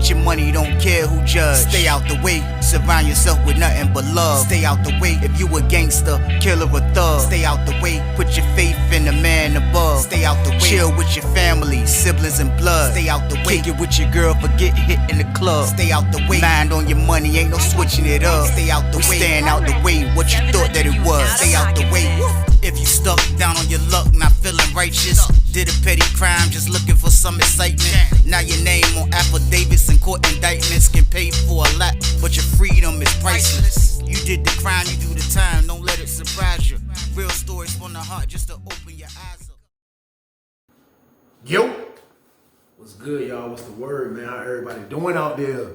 get your money, don't care who judge. Stay out the way, surround yourself with nothing but love. Stay out the way, if you a gangster, killer or thug. Stay out the way, put your faith in the man above. Stay out the way, chill with your family, siblings and blood. Stay out the way, kick it with your girl, forget hit in the club. Stay out the way, mind on your money, ain't no switching it up. Stay out the way, stand out the way, what you thought that it was. Stay out the way. If you stuck down on your luck, not feeling righteous, did a petty crime, just looking for some excitement. Now your name on affidavits and court indictments can pay for a lot, but your freedom is priceless. You did the crime, you do the time, don't let it surprise you. Real stories from the heart, just to open your eyes up. Yo, what's good, y'all? What's the word, man? How everybody doing out there?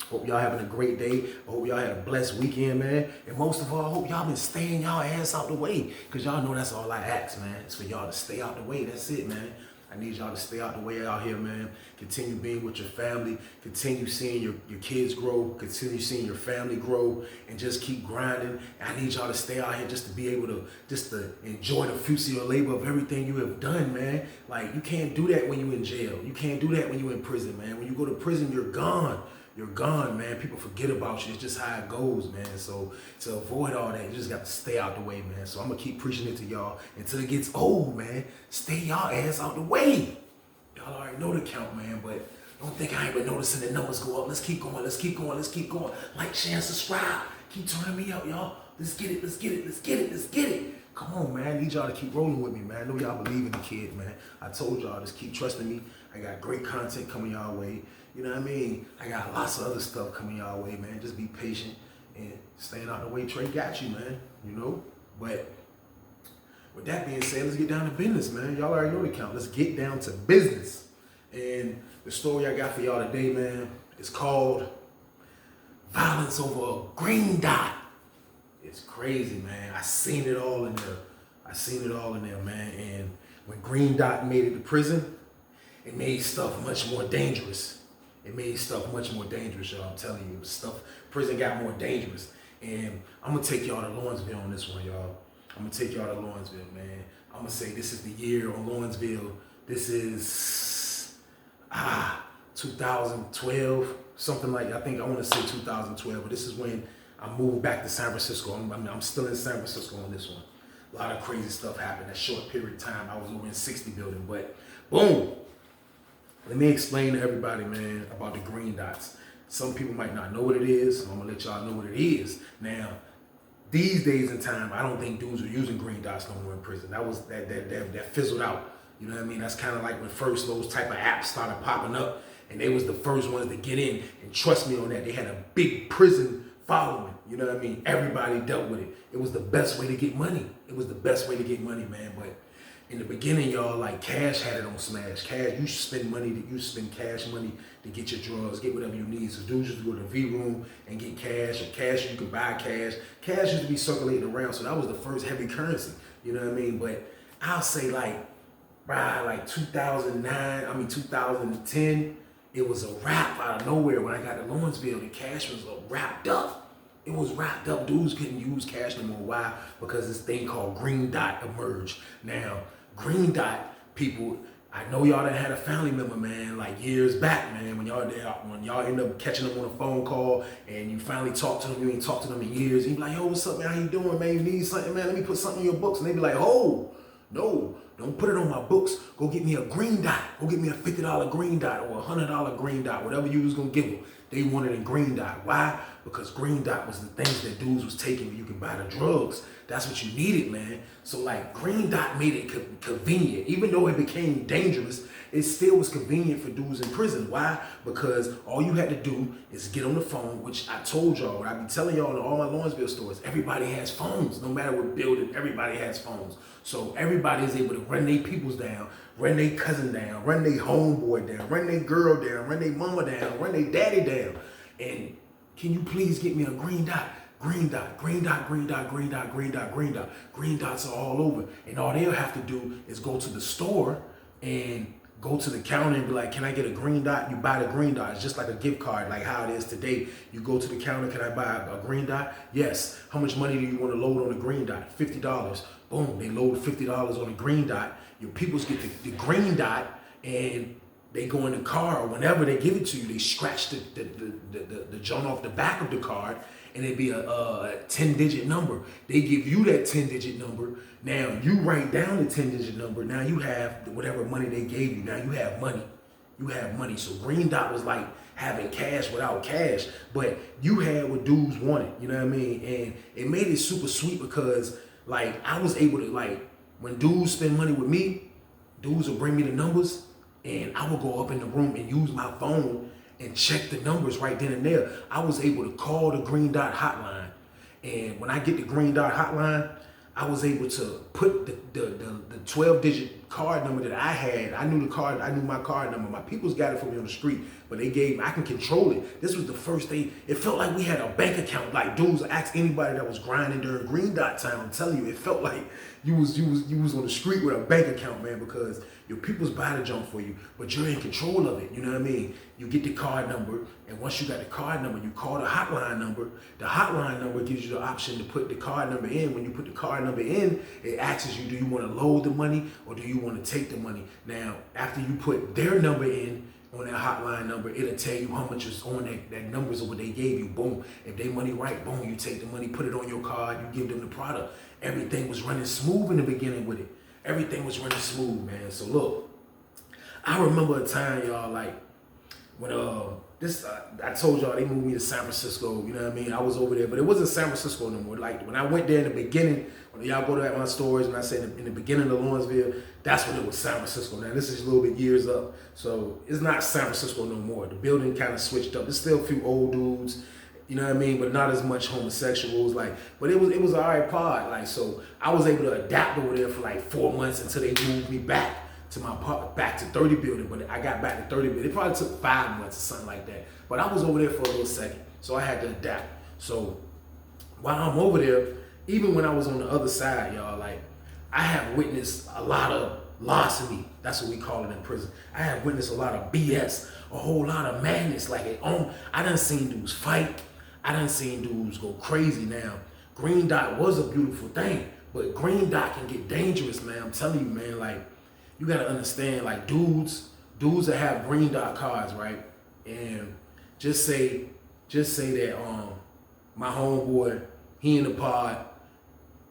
Hope y'all having a great day. I hope y'all had a blessed weekend, man. And most of all, I hope y'all been staying y'all ass out the way. Because y'all know that's all I ask, man. It's for y'all to stay out the way. That's it, man. I need y'all to stay out the way out here, man. Continue being with your family. Continue seeing your kids grow. Continue seeing your family grow. And just keep grinding. I need y'all to stay out here just to be able to, enjoy the fruits of your labor of everything you have done, man. Like, you can't do that when you're in jail. You can't do that when you're in prison, man. When you go to prison, you're gone. You're gone, man. People forget about you. It's just how it goes, man. So to avoid all that, you just got to stay out the way, man. So I'm going to keep preaching it to y'all until it gets old, man. Stay y'all ass out the way. Y'all already know the count, man, but don't think I ain't been noticing the numbers go up. Let's keep going. Let's keep going. Let's keep going. Like, share, and subscribe. Keep turning me up, y'all. Let's get it. Let's get it. Let's get it. Let's get it. Come on, man. I need y'all to keep rolling with me, man. I know y'all believe in the kid, man. I told y'all, just keep trusting me. I got great content coming y'all way. You know what I mean? I got lots of other stuff coming y'all way, man. Just be patient and staying out the way. Trey got you, man. You know? But with that being said, let's get down to business, man. Y'all already know the count. Let's get down to business. And the story I got for y'all today, man, is called Violence Over a Green Dot. It's crazy, man. I seen it all in there, man. And when Green Dot made it to prison, it made stuff much more dangerous. Y'all. I'm telling you, prison got more dangerous. And I'm gonna take y'all to Lawrenceville on this one, y'all. I'm gonna take y'all to Lawrenceville, man. I'm gonna say this is the year on Lawrenceville. This is 2012, something like, I want to say 2012, but this is when I moved back to San Francisco. I'm still in San Francisco on this one. A lot of crazy stuff happened in a short period of time. I was over in 60 building, but boom. Let me explain to everybody, man, about the green dots. Some people might not know what it is, so I'm gonna let y'all know what it is. Now, these days in time, I don't think dudes are using green dots no more in prison. That fizzled out. You know what I mean? That's kind of like when first those type of apps started popping up, and they was the first ones to get in. And trust me on that, they had a big prison following. You know what I mean? Everybody dealt with it. It was the best way to get money. Man. But in the beginning, y'all, like, Cash had it on Smash. Cash, you spend cash money to get your drugs, get whatever you need. So dudes used to go to the V room and get cash, or cash, you could buy cash. Cash used to be circulating around, so that was the first heavy currency. You know what I mean? But I'll say by 2010, it was a wrap out of nowhere. When I got to Lawrenceville, the cash was wrapped up. It was wrapped up. Dudes couldn't use cash no more. Why? Because this thing called Green Dot emerged. Now, Green Dot people, I know y'all done had a family member, man, like years back, man, when y'all end up catching them on a phone call and you finally talk to them, you ain't talked to them in years. And you be like, yo, what's up, man? How you doing, man? You need something, man? Let me put something in your books. And they be like, oh, no, don't put it on my books. Go get me a green dot. Go get me a $50 green dot or a $100 green dot, whatever you was gonna give them. They wanted a green dot. Why? Because green dot was the things that dudes was taking when you could buy the drugs. That's what you needed, man. So like, green dot made it convenient. Even though it became dangerous, it still was convenient for dudes in prison. Why? Because all you had to do is get on the phone, which I told y'all, what I be telling y'all in all my Lawrenceville stories, everybody has phones. No matter what building, everybody has phones. So everybody is able to run their peoples down, run their cousin down, run their homeboy down, run their girl down, run their mama down, run their daddy down. And can you please get me a green dot? Green dot, green dot, green dot, green dot, green dot, green dot. Green dots are all over. And all they'll have to do is go to the store and go to the counter and be like, can I get a green dot? You buy the green dot. It's just like a gift card, like how it is today. You go to the counter, can I buy a green dot? Yes. How much money do you want to load on the green dot? $50. Boom, they load $50 on the green dot. Your peoples get the green dot, and they go in the car, or whenever they give it to you, they scratch the joint off the back of the card, and it'd be a 10-digit number. They give you that 10-digit number. Now you write down the 10-digit number. Now you have whatever money they gave you. Now you have money. You have money. So Green Dot was like having cash without cash, but you had what dudes wanted. You know what I mean? And it made it super sweet because like I was able to, like, when dudes spend money with me, dudes will bring me the numbers, and I will go up in the room and use my phone and check the numbers right then and there. I was able to call the Green Dot hotline. And when I get the Green Dot hotline, I was able to put the 12-digit card number that I had. I knew my card number. My peoples got it for me on the street, but I can control it. This was the first day. It felt like we had a bank account. Like dudes ask anybody that was grinding during Green Dot time, I'm telling you, it felt like you was on the street with a bank account, man, because your peoples buy the junk for you, but you're in control of it. You know what I mean? You get the card number, and once you got the card number, you call the hotline number. The hotline number gives you the option to put the card number in. When you put the card number in, it asks you, do you want to load the money or do you want to take the money? Now, after you put their number in on that hotline number, it'll tell you how much is on that numbers of what they gave you. Boom. If they money right, boom, you take the money, put it on your card, you give them the product. Everything was running smooth in the beginning with it. Everything was running smooth, man. So look, I remember a time, y'all, like when I told y'all they moved me to San Francisco. You know what I mean? I was over there, but it wasn't San Francisco no more. Like when I went there in the beginning, when y'all go to my stories, and I said in the beginning of Lawrenceville, that's when it was San Francisco. Now this is a little bit years up, so it's not San Francisco no more. The building kind of switched up. There's still a few old dudes. You know what I mean? But not as much homosexuals, like, but it was all right pod. Like, so I was able to adapt over there for like 4 months until they moved me back to back to 30 building. But I got back to 30 building. It probably took 5 months or something like that. But I was over there for a little second. So I had to adapt. So while I'm over there, even when I was on the other side, y'all, like, I have witnessed a lot of larceny. That's what we call it in prison. I have witnessed a lot of BS, a whole lot of madness. Like, I done seen dudes fight. I done seen dudes go crazy. Now, Green Dot was a beautiful thing, but Green Dot can get dangerous, man. I'm telling you, man, like, you gotta understand, like, dudes that have Green Dot cards, right? And just say that my homeboy, he in the pod,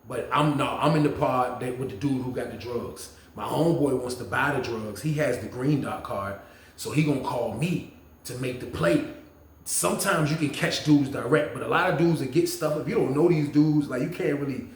but I'm in the pod with the dude who got the drugs. My homeboy wants to buy the drugs. He has the Green Dot card, so he gonna call me to make the play. Sometimes you can catch dudes direct, but a lot of dudes that get stuff, if you don't know these dudes, like, you can't really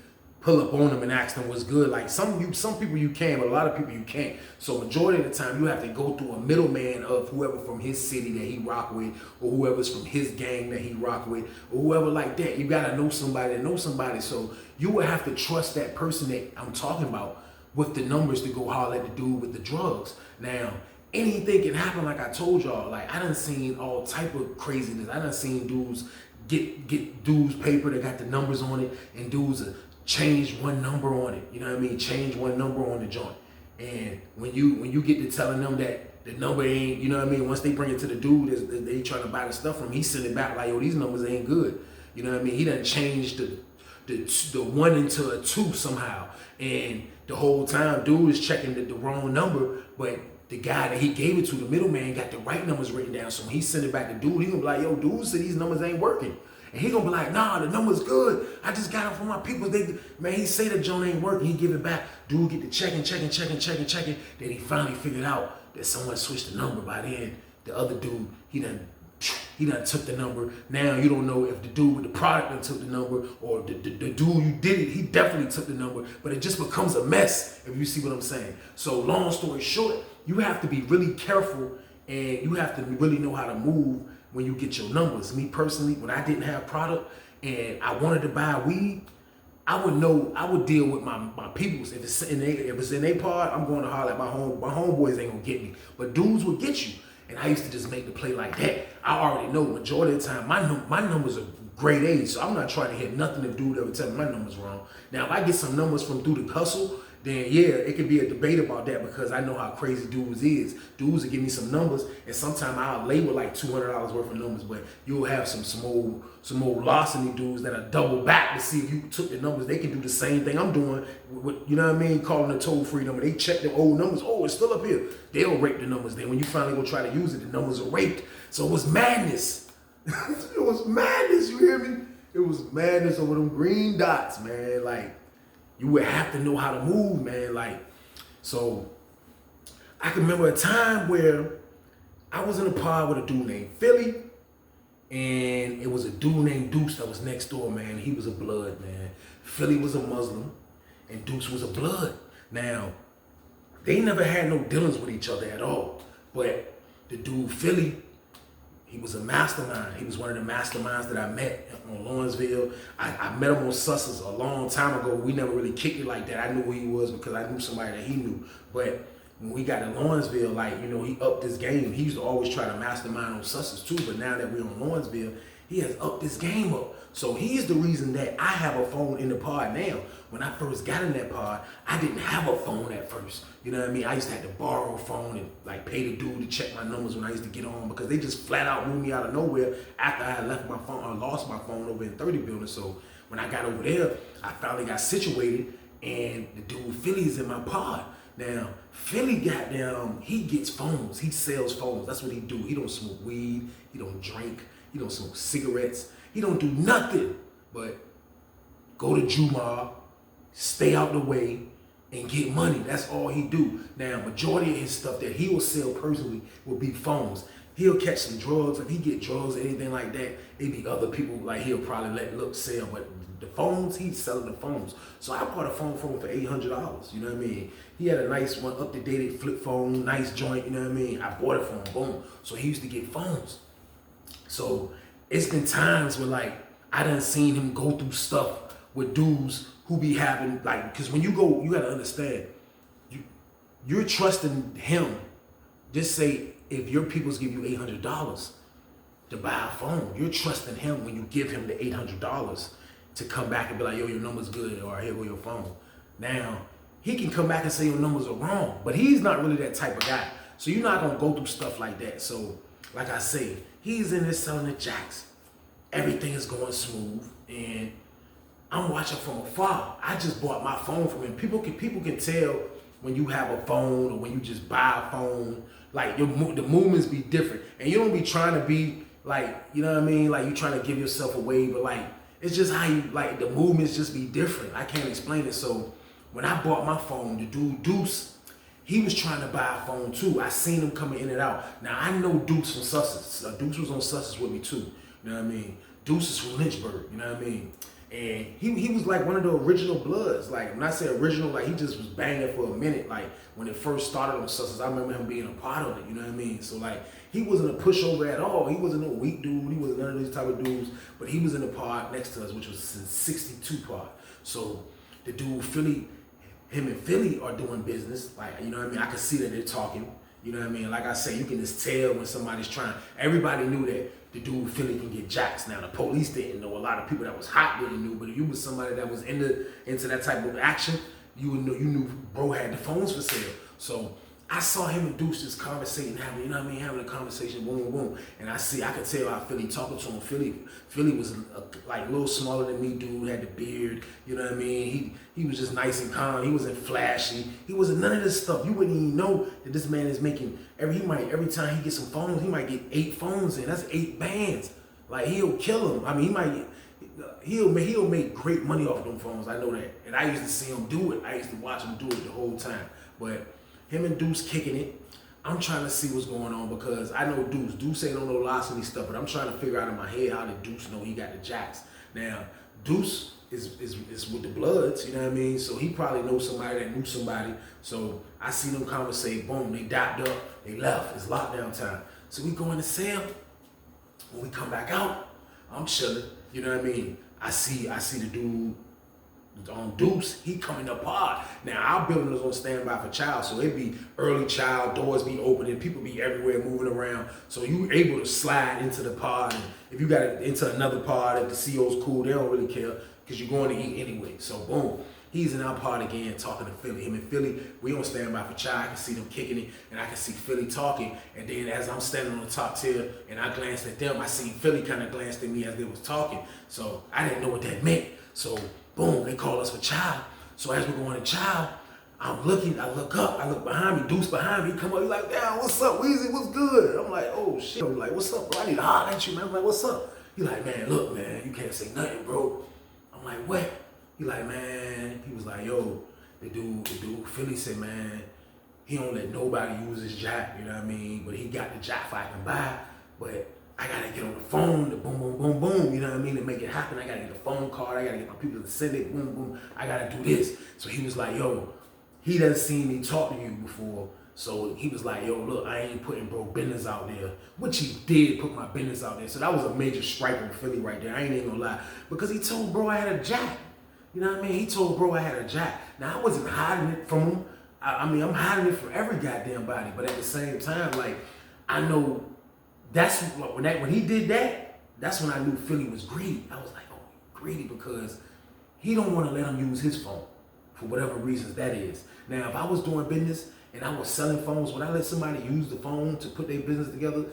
pull up on them and ask them what's good. Like, some people you can, but a lot of people you can't. So majority of the time you have to go through a middleman of whoever from his city that he rock with, or whoever's from his gang that he rock with, or whoever like that. You gotta know somebody to know somebody. So you would have to trust that person that I'm talking about with the numbers to go holler at the dude with the drugs. Now, anything can happen, like I told y'all. Like, I done seen all type of craziness. I done seen dudes get dudes paper that got the numbers on it, and dudes change one number on it. You know what I mean? Change one number on the joint. And when you get to telling them that the number ain't, you know what I mean? Once they bring it to the dude, they trying to buy the stuff from him, he send it back like, yo, these numbers ain't good. You know what I mean? He done changed the 1 into a 2 somehow. And the whole time, dude is checking the wrong number, but the guy that he gave it to, the middleman, got the right numbers written down. So when he send it back to dude, he gonna be like, yo, dude said these numbers ain't working. And he gonna be like, nah, the number's good. I just got it from my people. Man, he say the joint ain't working. He give it back. Dude get to checking. Then he finally figured out that someone switched the number. By then, the other dude, he done took the number. Now you don't know if the dude with the product done took the number, or the dude you did it, he definitely took the number. But it just becomes a mess, if you see what I'm saying. So long story short, you have to be really careful, and you have to really know how to move when you get your numbers. Me personally, when I didn't have product and I wanted to buy weed, I would deal with my peoples. If it's in their part, I'm going to holler at my homeboys ain't gonna get me. But dudes will get you. And I used to just make the play like that. I already know majority of the time my numbers are grade A, so I'm not trying to hit nothing if dude ever tell me my numbers wrong. Now if I get some numbers from through the hustle then yeah, it could be a debate about that because I know how crazy dudes is. Dudes will give me some numbers, and sometimes I'll label like $200 worth of numbers, but you'll have some old larceny dudes that are double back to see if you took the numbers. They can do the same thing I'm doing with, you know what I mean, calling a toll-free number. They check the old numbers. Oh, it's still up here. They'll rape the numbers. Then when you finally go try to use it, the numbers are raped. So it was madness. It was madness, you hear me? It was madness over them green dots, man. Like, you would have to know how to move, man. Like, so I can remember a time where I was in a pod with a dude named Philly, and it was a dude named Deuce that was next door, man. He was a blood, man. Philly was a Muslim, and Deuce was a blood. Now, they never had no dealings with each other at all. But the dude Philly, he was a mastermind. He was one of the masterminds that I met on Lawrenceville. I met him on Susses a long time ago. We never really kicked it like that. I knew who he was because I knew somebody that he knew. But when we got to Lawrenceville, like, you know, he upped his game. He used to always try to mastermind on Susses too, but now that we're on Lawrenceville, he has upped his game up. So he's the reason that I have a phone in the pod now. When I first got in that pod, I didn't have a phone at first. You know what I mean? I used to have to borrow a phone and like pay the dude to check my numbers when I used to get on because they just flat out moved me out of nowhere after I had left my phone or lost my phone over in 30 building. So when I got over there, I finally got situated and the dude Philly's in my pod. Now, Philly goddamn, he gets phones. He sells phones. That's what he do. He don't smoke weed. He don't drink. He don't smoke cigarettes. He don't do nothing but go to Jumar, stay out the way, and get money. That's all he do. Now, majority of his stuff that he will sell personally will be phones. He'll catch some drugs. If he get drugs or anything like that, it be other people, like he'll probably let Look sell. But the phones, he's selling the phones. So I bought a phone from him for $800. You know what I mean? He had a nice one, up-to-date flip phone, nice joint, you know what I mean? I bought it for him, boom. So he used to get phones. So it's been times where like, I done seen him go through stuff with dudes who be having, like, because when you go, you gotta understand, you're trusting him. Just say, if your peoples give you $800 to buy a phone, you're trusting him when you give him the $800 to come back and be like, yo, your number's good, or here go your phone. Now, he can come back and say your numbers are wrong, but he's not really that type of guy. So you're not gonna go through stuff like that. So, like I say, he's in there selling the jacks. Everything is going smooth, and I'm watching from afar. I just bought my phone from him. People can tell when you have a phone or when you just buy a phone. Like the movements be different, and you don't be trying to be like, you know what I mean? Like you trying to give yourself away, but like it's just how you like the movements just be different. I can't explain it. So when I bought my phone, the dude Deuce, he was trying to buy a phone too. I seen him coming in and out. Now I know Deuce from Sussex. Deuce was on Sussex with me too. You know what I mean? Deuce is from Lynchburg. You know what I mean? And he was like one of the original Bloods. Like when I say original, like he just was banging for a minute. Like when it first started on Sussex, I remember him being a part of it. You know what I mean? So like he wasn't a pushover at all. He wasn't no weak dude. He wasn't none of these type of dudes. But he was in the pod next to us, which was the 62 pod. So the dude Philly, him and Philly are doing business. Like, you know what I mean? I could see that they're talking. You know what I mean? Like I say, you can just tell when somebody's trying. Everybody knew that the dude Philly can get jacks. Now the police didn't know. A lot of people that was hot didn't know. But if you was somebody that was into that type of action, you knew bro had the phones for sale. So I saw him and Deuce just conversating, having a conversation, boom, boom, boom. And I could tell how Philly talking to him. Philly was like a little smaller than me, dude, had the beard, you know what I mean? He was just nice and calm. He wasn't flashy. He wasn't none of this stuff. You wouldn't even know that this man is making, every time he gets some phones, he might get 8 phones in. That's 8 bands. Like he'll kill him. I mean, he'll make great money off them phones. I know that. And I used to see him do it. I used to watch him do it the whole time. But him and Deuce kicking it. I'm trying to see what's going on because I know Deuce. Deuce ain't on no larceny stuff, but I'm trying to figure out in my head how did Deuce know he got the jacks. Now, Deuce is with the Bloods, you know what I mean? So he probably knows somebody that knew somebody. So I see them conversate, boom, they dapped up, they left. It's lockdown time. So we go in the cell. When we come back out, I'm chilling, you know what I mean? I see the dude on Deuce, he coming up hard. Now our building is on standby for child, so it be early child, doors be opening, people be everywhere moving around. So you able to slide into the pod, and if you got it into another pod, if the CO's cool, they don't really care because you're going to eat anyway. So boom, He's in our part again talking to Philly. Him and Philly, we on standby for Chai. I can see them kicking it, and I can see Philly talking. And then as I'm standing on the top tier and I glanced at them, I seen Philly kind of glanced at me as they was talking. So I didn't know what that meant. So boom, they call us for Chai. So as we're going to Chai, I'm looking, I look up, I look behind me, Deuce behind me, he come up, he like, damn, what's up, Weezy, what's good? I'm like, oh shit. I'm like, what's up, bro? I need to holler at you, man. I'm like, what's up? He like, man, look, man, you can't say nothing, bro. I'm like, what? He like, man, he was like, yo, the dude, Philly said, man, he don't let nobody use his jack, you know what I mean? But he got the jack I can buy, but I gotta get on the phone, the boom, boom, boom, boom, you know what I mean, to make it happen. I gotta get the phone card, I gotta get my people to send it, boom, boom, I gotta do this. So he was like, yo, he done seen me talk to you before, so he was like, yo, look, I ain't putting bro business out there, which he did put my business out there. So that was a major strike on Philly right there, I ain't even gonna lie, because he told bro I had a jack. You know what I mean? He told bro I had a jack. Now, I wasn't hiding it from him. I mean, I'm hiding it from every goddamn body, but at the same time, like, I know that's when he did that, that's when I knew Philly was greedy. I was like, oh, greedy, because he don't want to let him use his phone for whatever reasons that is. Now, if I was doing business and I was selling phones, would I let somebody use the phone to put their business together?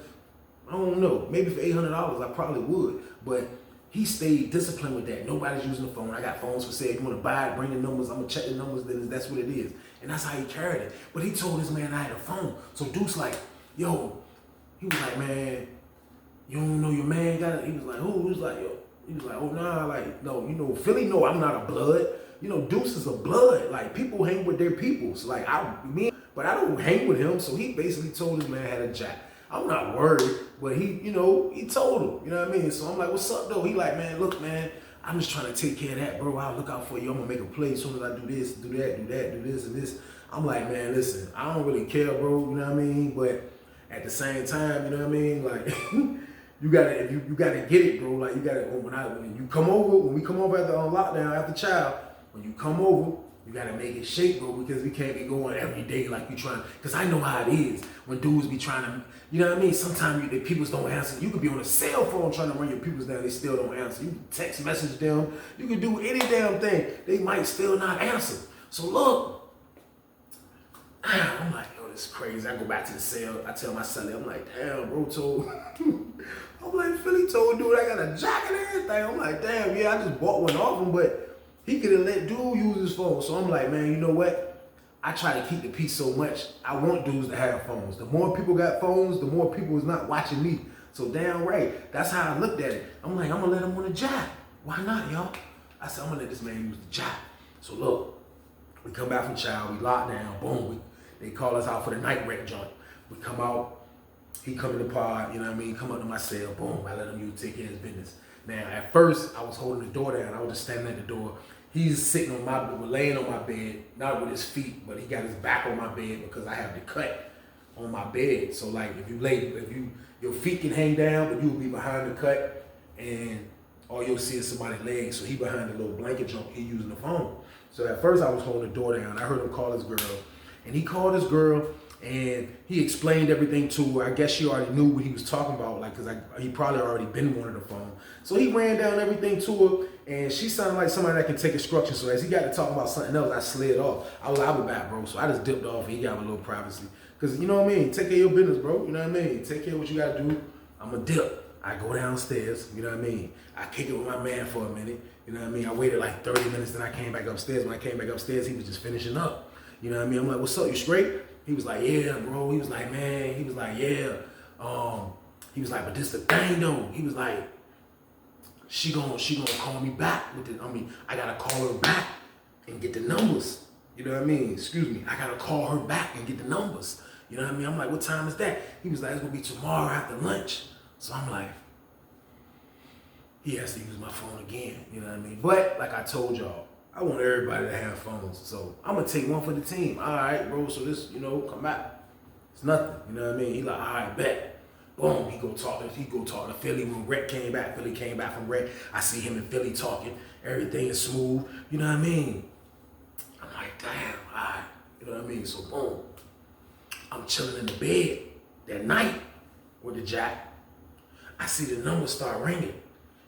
I don't know. Maybe for $800, I probably would. But he stayed disciplined with that. Nobody's using the phone. I got phones for sale. If you want to buy it, bring the numbers. I'm going to check the numbers. Then that's what it is. And that's how he carried it. But he told this man I had a phone. So Deuce like, yo, he was like, man, you don't know your man got it? He was like, who? He was like, yo. He was like, oh, nah, like, no, you know, Philly, no, I'm not a blood. You know, Deuce is a blood. Like, people hang with their peoples. Like, but I don't hang with him. So he basically told his man I had a jack. I'm not worried, but he, you know, he told him, you know what I mean? So I'm like, what's up, though? He like, man, look, man, I'm just trying to take care of that, bro. I'll look out for you. I'm going to make a play as soon as I do this, do that, do that, do this and this. I'm like, man, listen, I don't really care, bro, you know what I mean? But at the same time, you know what I mean? Like, you gotta get it, bro. Like, you gotta, when you come over, when we come over after lockdown, after child, when you come over, you gotta make it shake, bro, because we can't be going every day like you trying. Because I know how it is when dudes be trying to, you know what I mean? Sometimes the peoples don't answer. You could be on a cell phone trying to run your peoples down, they still don't answer. You can text message them. You can do any damn thing. They might still not answer. So look, I'm like, yo, this is crazy. I go back to the cell. I tell my celly, I'm like, damn, bro told. I'm like, Philly told dude I got a jacket and everything. I'm like, damn, yeah, I just bought one off him, but he could have let dude use his phone. So I'm like, man, you know what? I try to keep the peace so much. I want dudes to have phones. The more people got phones, the more people is not watching me. So damn right. That's how I looked at it. I'm like, I'm gonna let him on the jack. Why not, y'all? I said, I'm gonna let this man use the jack. So look, we come back from child, we lock down, boom. They call us out for the night rec joint. We come out, he come in the pod, you know what I mean? Come up to my cell, boom, I let him take care of his business. Now, at first, I was holding the door down. I was just standing at the door. He's sitting on my, laying on my bed, not with his feet, but he got his back on my bed because I have the cut on my bed. So like, your feet can hang down, but you'll be behind the cut, and all you'll see is somebody's legs. So he behind the little blanket jump, he using the phone. So at first I was holding the door down. I heard him call his girl, and he called his girl, and he explained everything to her. I guess she already knew what he was talking about, like, cause he probably already been wanting the phone. So he ran down everything to her, and she sounded like somebody that can take instructions. So as he got to talking about something else, I slid off. I was back, bro. So I just dipped off, and he got a little privacy. Cause you know what I mean? Take care of your business, bro. You know what I mean? Take care of what you gotta do. I'm a dip. I go downstairs, you know what I mean? I kick it with my man for a minute, you know what I mean? I waited like 30 minutes, then I came back upstairs. When I came back upstairs, he was just finishing up. You know what I mean? I'm like, what's up, you straight? He was like, yeah, bro. He was like, man. He was like, yeah. He was like, but this the thing though. He was like, she gonna call me back with the, I gotta call her back and get the numbers. You know what I mean? Excuse me. I gotta call her back and get the numbers. You know what I mean? I'm like, what time is that? He was like, it's gonna be tomorrow after lunch. So I'm like, he has to use my phone again. You know what I mean? But like I told y'all, I want everybody to have phones. So I'm gonna take one for the team. All right, bro. So this, come back. It's nothing. You know what I mean? He like, all right, bet. Boom. He go talk to Philly. When Rhett came back, Philly came back from Rhett. I see him and Philly talking. Everything is smooth. You know what I mean? I'm like, damn. All right. You know what I mean? So boom. I'm chilling in the bed that night with the jack. I see the numbers start ringing.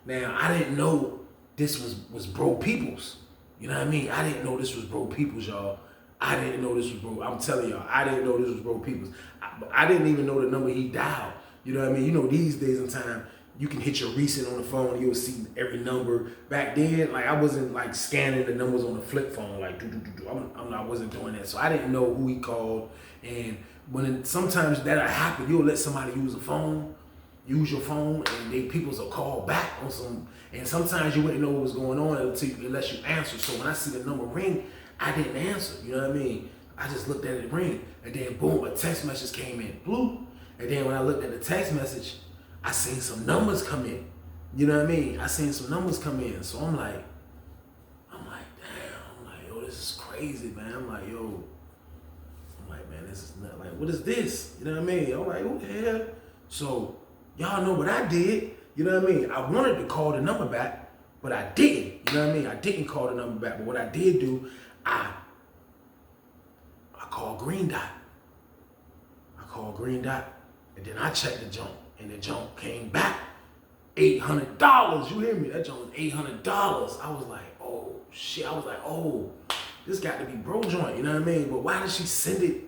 Now I didn't know this was Bro Peoples. You know what I mean? I didn't know this was Bro Peoples, y'all. I didn't know this was Bro. I'm telling y'all, I didn't know this was Bro Peoples. I didn't even know the number he dialed. You know what I mean? You know, these days and time, you can hit your recent on the phone, you'll see every number. Back then, like, I wasn't like scanning the numbers on the flip phone, like I wasn't doing that. So I didn't know who he called. And sometimes that'll happen, you'll let somebody use your phone, and people's will call back on some. And sometimes you wouldn't know what was going on unless you answer. So when I see the number ring, I didn't answer. You know what I mean? I just looked at it ring, and then boom, a text message came in, blue. And then when I looked at the text message, I seen some numbers come in. You know what I mean? I seen some numbers come in. So I'm like, damn. I'm like, yo, this is crazy, man. I'm like, man, this is not like, what is this? You know what I mean? I'm like, who the hell? So y'all know what I did. You know what I mean? I wanted to call the number back, but I didn't. You know what I mean? I didn't call the number back. But what I did do, I called Green Dot. And then I checked the junk. And the junk came back. $800. You hear me? That junk was $800. I was like, oh, shit. I was like, oh, this got to be Bro joint. You know what I mean? But why did she send it?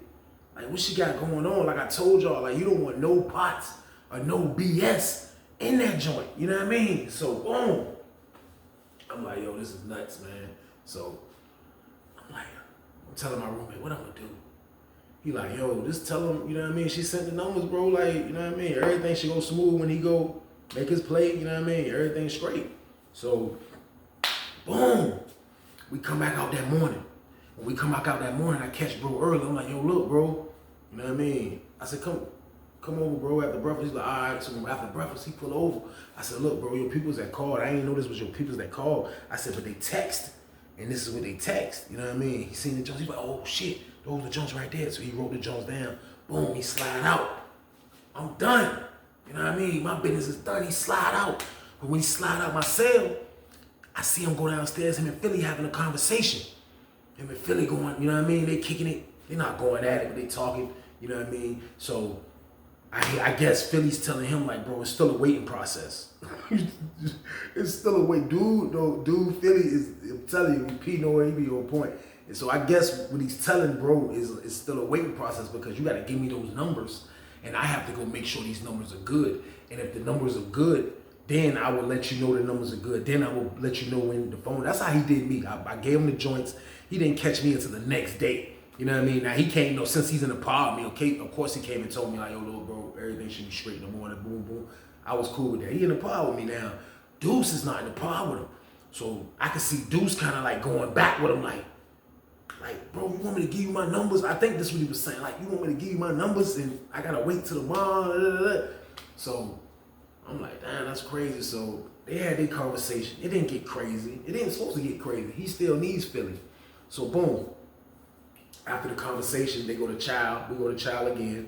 Like, what she got going on? Like I told y'all, like, you don't want no pots or no BS in that joint. You know what I mean? So, boom. I'm like, yo, this is nuts, man. So, I'm telling my roommate, what I'm going to do? He like, yo, just tell him, you know what I mean? She sent the numbers, bro. Like, you know what I mean? Everything should go smooth when he go make his play. You know what I mean? Everything's straight. So, boom. We come back out that morning. When we come back out that morning, I catch Bro early. I'm like, yo, look, bro. You know what I mean? I said, come over, bro, after breakfast. He's like, all right. So after breakfast, he pull over. I said, look, bro, your peoples that called. I ain't know this was your peoples that called. I said, but they text. And this is what they text. You know what I mean? He seen the Jones. He's like, oh, shit. Those are the Jones right there. So he wrote the Jones down. Boom, he slide out. I'm done. You know what I mean? My business is done. He slide out. But when he slide out my cell, I see him go downstairs, him and Philly having a conversation. Him and Philly going, you know what I mean? They kicking it. They're not going at it, but they talking. You know what I mean? So I guess Philly's telling him, like, bro, it's still a waiting process. It's still a wait. Dude, Philly is, I'm telling you, P know he be on point. And so I guess what he's telling Bro is still a waiting process because you got to give me those numbers and I have to go make sure these numbers are good. And if the numbers are good, then I will let you know the numbers are good. Then I will let you know when the phone. That's how he did me. I gave him the joints. He didn't catch me until the next day. You know what I mean? Now he came, since he's in the pod with me, okay, of course he came and told me, like, yo, little bro, everything should be straight in the morning, boom, boom. I was cool with that. He in the pod with me now. Deuce is not in the pod with him. So I can see Deuce kind of like going back with him, like, bro, you want me to give you my numbers? I think this is what he was saying. Like, you want me to give you my numbers and I gotta wait till tomorrow? So I'm like, damn, that's crazy. So they had their conversation. It didn't get crazy. It ain't supposed to get crazy. He still needs Philly. So boom. After the conversation, they go to Child. We go to Child again.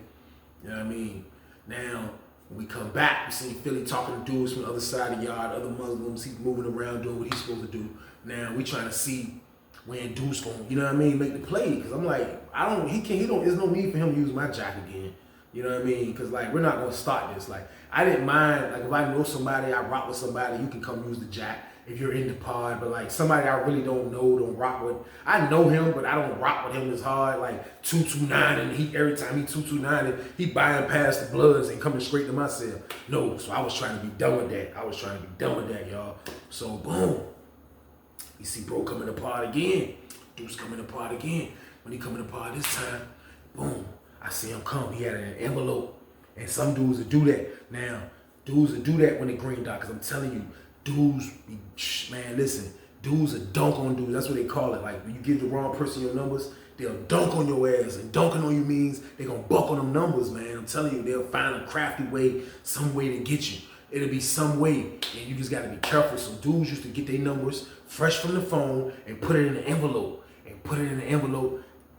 You know what I mean? Now, when we come back, we see Philly talking to dudes from the other side of the yard, other Muslims. He's moving around doing what he's supposed to do. Now, we trying to see when Deuce going, you know what I mean, make the play. Because I'm like, there's no need for him to use my jack again. You know what I mean? Because, like, we're not going to start this. Like, I didn't mind, like, if I know somebody, I rock with somebody, you can come use the jack if you're in the pod. But, like, somebody I really don't know, don't rock with. I know him, but I don't rock with him as hard. Like, 229, and every time he 229, and he buying past the Bloods and coming straight to my cell. No, so I was trying to be done with that. Y'all. So, boom. You see Bro come in the pod again. Deuce come in the pod again. When he come in the pod this time, boom, I see him come. He had an envelope. And some dudes will do that. Now, dudes will do that when they green dot. Because I'm telling you, dudes, man, listen. Dudes will dunk on dudes. That's what they call it. Like, when you give the wrong person your numbers, they'll dunk on your ass. And dunking on you means they're going to buck on them numbers, man. I'm telling you, they'll find a crafty way, some way to get you. It'll be some way, and you just gotta be careful. So dudes used to get their numbers fresh from the phone and put it in the envelope.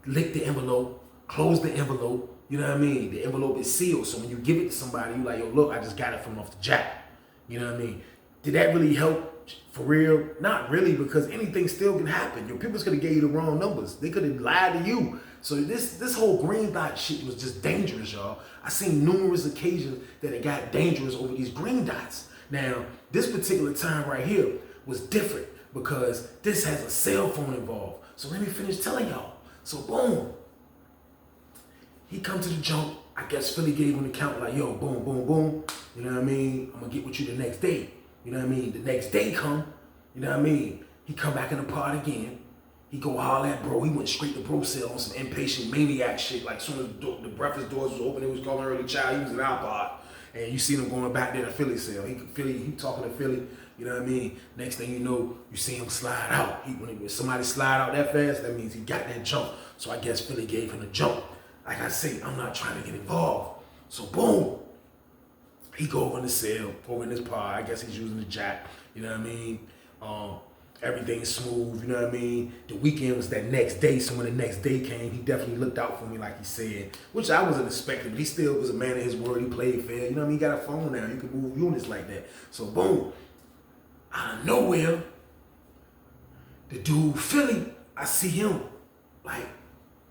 Lick the envelope, close the envelope. You know what I mean? The envelope is sealed. So when you give it to somebody, you like, yo, look, I just got it from off the jack. You know what I mean? Did that really help? For real? Not really, because anything still can happen. Your people could have gave you the wrong numbers. They could have lied to you. So this whole green dot shit was just dangerous, y'all. I seen numerous occasions that it got dangerous over these green dots. Now, this particular time right here was different because this has a cell phone involved. So let me finish telling y'all. So boom, he come to the jump. I guess Philly gave him the count like, yo, boom, boom, boom. You know what I mean? I'm gonna get with you the next day. You know what I mean? The next day come, you know what I mean? He come back in the pod again. He go holler at bro. He went straight to bro cell on some impatient maniac shit. Like soon as the breakfast doors was open, it was calling early child. He was in our pod. And you see him going back there to Philly cell. He talking to Philly, you know what I mean? Next thing you know, you see him slide out. When somebody slide out that fast, that means he got that jump. So I guess Philly gave him the jump. Like I say, I'm not trying to get involved. So boom, he go over in the cell, over in his pod. I guess he's using the jack, you know what I mean? Everything's smooth, you know what I mean? The weekend was that next day, so when the next day came, he definitely looked out for me like he said, which I wasn't expecting, but he still was a man of his word. He played fair, you know what I mean? He got a phone now, you can move units like that. So boom, out of nowhere, the dude, Philly, I see him, like,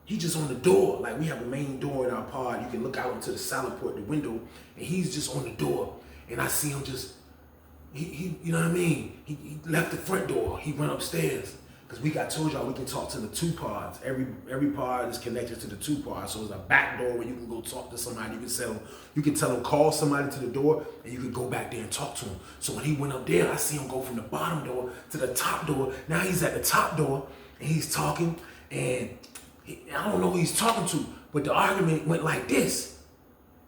he just on the door. Like, we have a main door in our pod. You can look out into the salad port, the window, and he's just on the door. And I see him just, he you know what I mean? He left the front door. He went upstairs. Because told y'all we can talk to the two pods. Every pod is connected to the two pods. So it's a back door where you can go talk to somebody. You can tell him, call somebody to the door, and you can go back there and talk to him. So when he went up there, I see him go from the bottom door to the top door. Now he's at the top door, and he's talking, and I don't know who he's talking to, but the argument went like this.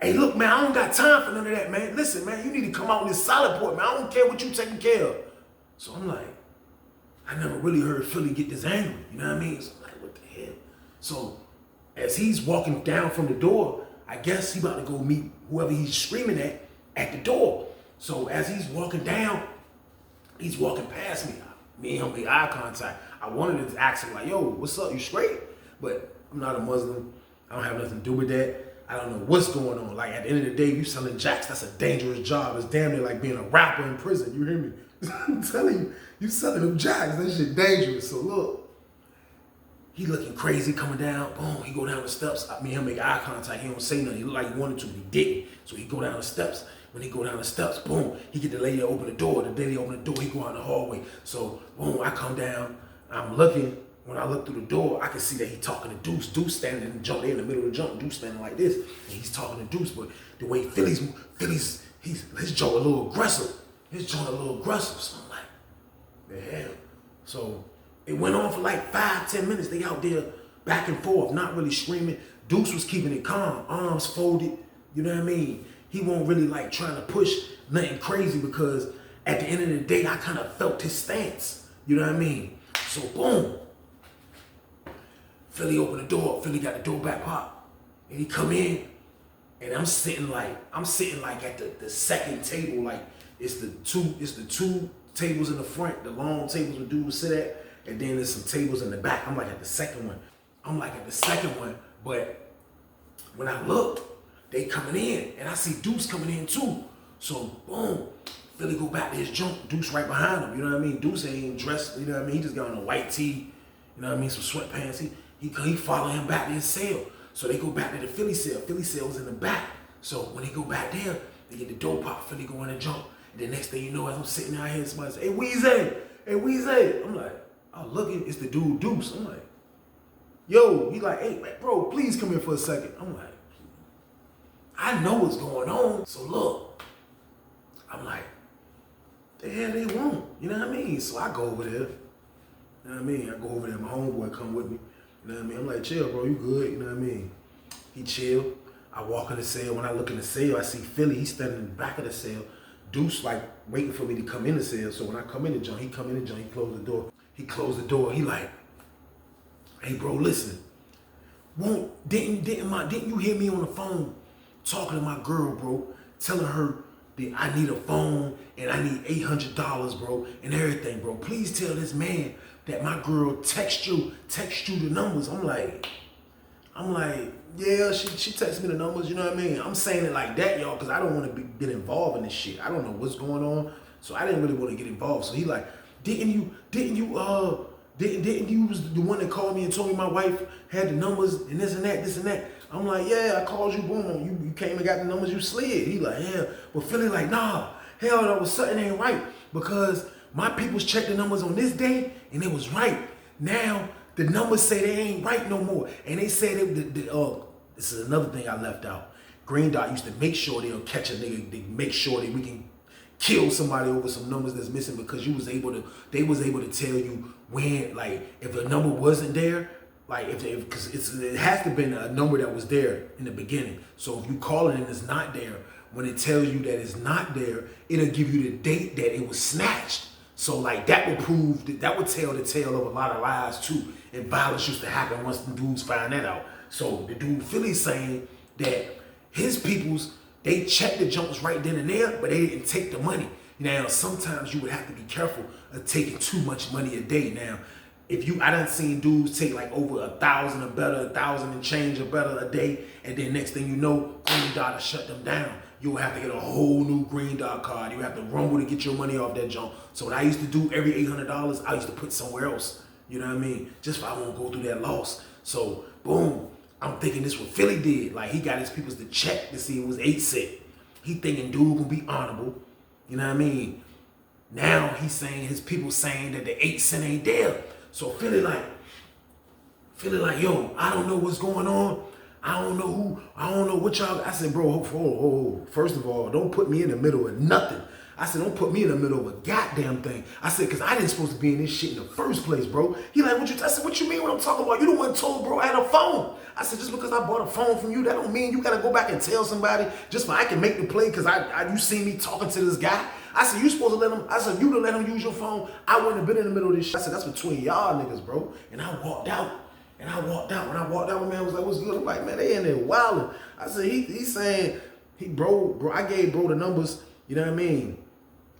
Hey, look, man, I don't got time for none of that, man. Listen, man, you need to come out in this solid port, man. I don't care what you taking care of. So I'm like, I never really heard Philly get this angry, you know what I mean? So I'm like, what the hell? So as he's walking down from the door, I guess he about to go meet whoever he's screaming at the door. So as he's walking down, he's walking past me. Me and him made eye contact. I wanted to ask him like, yo, what's up, you straight? But I'm not a Muslim. I don't have nothing to do with that. I don't know what's going on. Like, at the end of the day, you selling jacks, that's a dangerous job. It's damn near like being a rapper in prison. You hear me? I'm telling you selling them jacks, that shit dangerous. So look, he looking crazy coming down. Boom, he go down the steps. Me and him make eye contact. He don't say nothing. He look like he wanted to, but he didn't. So he go down the steps. When he go down the steps, boom, he get the lady to open the door. The lady open the door, he go out in the hallway. So boom, I come down, I'm looking. When I look through the door, I can see that he's talking to Deuce. Deuce standing in the jump, they in the middle of the jump. Deuce standing like this, and he's talking to Deuce. But the way his joint a little aggressive. So I'm like, the hell. So it went on for like 5-10 minutes. They out there back and forth, not really screaming. Deuce was keeping it calm, arms folded. You know what I mean? He won't really like trying to push nothing crazy because at the end of the day, I kind of felt his stance. You know what I mean? So boom. Philly opened the door. Philly got the door back pop. And he come in, and I'm sitting like at the second table. Like it's the two tables in the front, the long tables where dude would sit at, and then there's some tables in the back. I'm like at the second one. But when I look, they coming in, and I see Deuce coming in too. So boom, Philly go back to his jump. Deuce right behind him. You know what I mean? Deuce ain't dressed. You know what I mean? He just got on a white tee. You know what I mean? Some sweatpants. He follow him back to his cell. So they go back to the Philly cell. Philly cell was in the back. So when they go back there, they get the door pop, Philly go in and jump. And the next thing you know, as I'm sitting there, I hear somebody say, hey, Weezy. I'm like, oh, look, it's the dude Deuce. I'm like, yo, he like, hey, man, bro, please come here for a second. I'm like, I know what's going on. So look, I'm like, the hell they want? You know what I mean? So I go over there. You know what I mean? I go over there, my homeboy come with me. You know what I mean? I'm like, chill, bro, you good? You know what I mean? He chill. I walk in the cell. When I look in the cell, I see Philly. He's standing in the back of the cell. Deuce, like, waiting for me to come in the cell. So when I come in the joint, he come in the joint, he closed the door. He like, hey, bro, listen. Didn't you hear me on the phone talking to my girl, bro, telling her that I need a phone and I need $800, bro, and everything, bro. Please tell this man that my girl text you the numbers. I'm like, yeah, she texted me the numbers, you know what I mean? I'm saying it like that, y'all, because I don't want to get involved in this shit. I don't know what's going on, so I didn't really want to get involved. So he like, didn't you was the one that called me and told me my wife had the numbers and this and that? I'm like, yeah, I called you, boom, you came and got the numbers, you slid. He like, yeah, but Philly like, nah, hell no, something ain't right, because My peoples checked the numbers on this day, and it was right. Now, the numbers say they ain't right no more. And they said, this is another thing I left out. Green Dot used to make sure they'll catch a nigga. They make sure that we can kill somebody over some numbers that's missing, because they was able to tell you when, like, if a number wasn't there, like because it has to have been a number that was there in the beginning. So if you call it and it's not there, when it tells you that it's not there, it'll give you the date that it was snatched. So like that would prove that would tell the tale of a lot of lies too. And violence used to happen once the dudes find that out. So the dude Philly's saying that his peoples, they checked the jumps right then and there, but they didn't take the money. Now, sometimes you would have to be careful of taking too much money a day. Now, I done seen dudes take like over 1,000 or better, 1,000 and change or better a day, and then next thing you know, Green Dot will shut them down. You'll have to get a whole new Green Dot card. You have to rumble to get your money off that jump. So what I used to do every $800, I used to put somewhere else. You know what I mean? Just so I won't go through that loss. So, boom. I'm thinking this what Philly did. Like, he got his peoples to check to see it was 8 cent. He thinking dude gonna be honorable. You know what I mean? Now he's saying, his people saying that the 8 cent ain't there. So Philly like, yo, I don't know what's going on. I don't know what y'all. I said, bro, first of all, don't put me in the middle of nothing. I said, don't put me in the middle of a goddamn thing. I said, because I didn't supposed to be in this shit in the first place, bro. He like, I said, what you mean what I'm talking about? You the one told, bro, I had a phone. I said, just because I bought a phone from you, that don't mean you got to go back and tell somebody just so I can make the play because you see me talking to this guy. I said, you supposed to let him, you to let him use your phone. I wouldn't have been in the middle of this shit. I said, that's between y'all niggas, bro. And I walked out. When I walked out, my man was like, what's good? I'm like, man, they in there wilding. I said, he's saying, bro, I gave bro the numbers, you know what I mean?